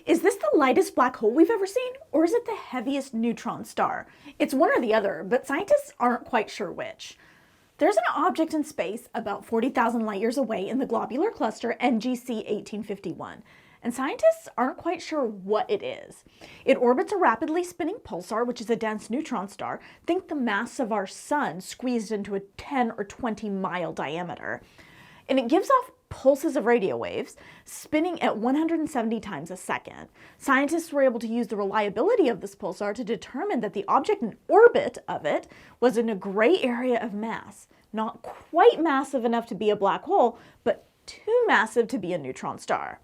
Is this the lightest black hole we've ever seen, or is it the heaviest neutron star? It's one or the other, but scientists aren't quite sure which. There's an object in space about 40,000 light years away in the globular cluster NGC 1851, and scientists aren't quite sure what it is. It orbits a rapidly spinning pulsar, which is a dense neutron star. Think the mass of our sun squeezed into a 10 or 20 mile diameter. And it gives off pulses of radio waves, spinning at 170 times a second. Scientists were able to use the reliability of this pulsar to determine that the object in orbit of it was in a gray area of mass, not quite massive enough to be a black hole, but too massive to be a neutron star.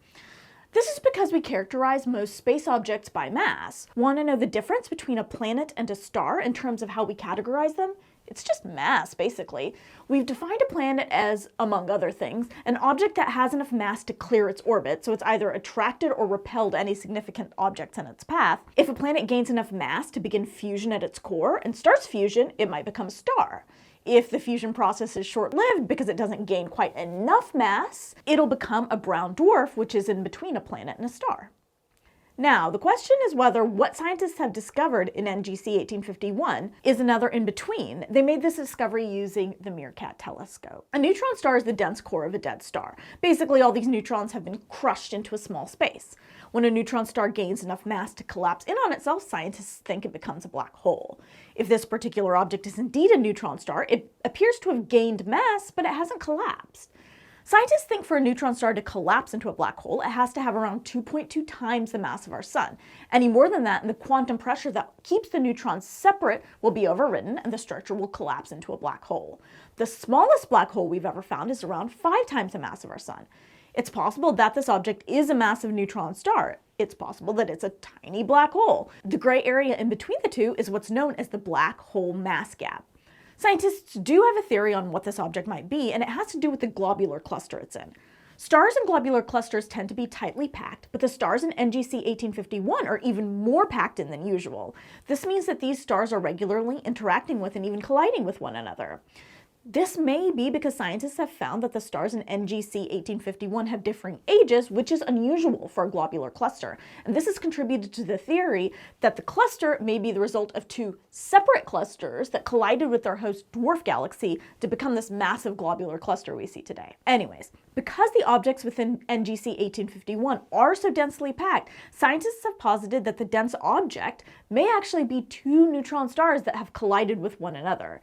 This is because we characterize most space objects by mass. Want to know the difference between a planet and a star in terms of how we categorize them? It's just mass, basically. We've defined a planet as, among other things, an object that has enough mass to clear its orbit, so it's either attracted or repelled any significant objects in its path. If a planet gains enough mass to begin fusion at its core and starts fusion, it might become a star. If the fusion process is short-lived because it doesn't gain quite enough mass, it'll become a brown dwarf, which is in between a planet and a star. Now, the question is whether what scientists have discovered in NGC 1851 is another in-between. They made this discovery using the Meerkat telescope. A neutron star is the dense core of a dead star. Basically, all these neutrons have been crushed into a small space. When a neutron star gains enough mass to collapse in on itself, scientists think it becomes a black hole. If this particular object is indeed a neutron star, it appears to have gained mass, but it hasn't collapsed. Scientists think for a neutron star to collapse into a black hole, it has to have around 2.2 times the mass of our sun. Any more than that, and the quantum pressure that keeps the neutrons separate will be overridden, and the structure will collapse into a black hole. The smallest black hole we've ever found is around 5 times the mass of our sun. It's possible that this object is a massive neutron star. It's possible that it's a tiny black hole. The gray area in between the two is what's known as the black hole mass gap. Scientists do have a theory on what this object might be, and it has to do with the globular cluster it's in. Stars in globular clusters tend to be tightly packed, but the stars in NGC 1851 are even more packed in than usual. This means that these stars are regularly interacting with and even colliding with one another. This may be because scientists have found that the stars in NGC 1851 have differing ages, which is unusual for a globular cluster. And this has contributed to the theory that the cluster may be the result of two separate clusters that collided with their host dwarf galaxy to become this massive globular cluster we see today. Anyways, because the objects within NGC 1851 are so densely packed, scientists have posited that the dense object may actually be two neutron stars that have collided with one another.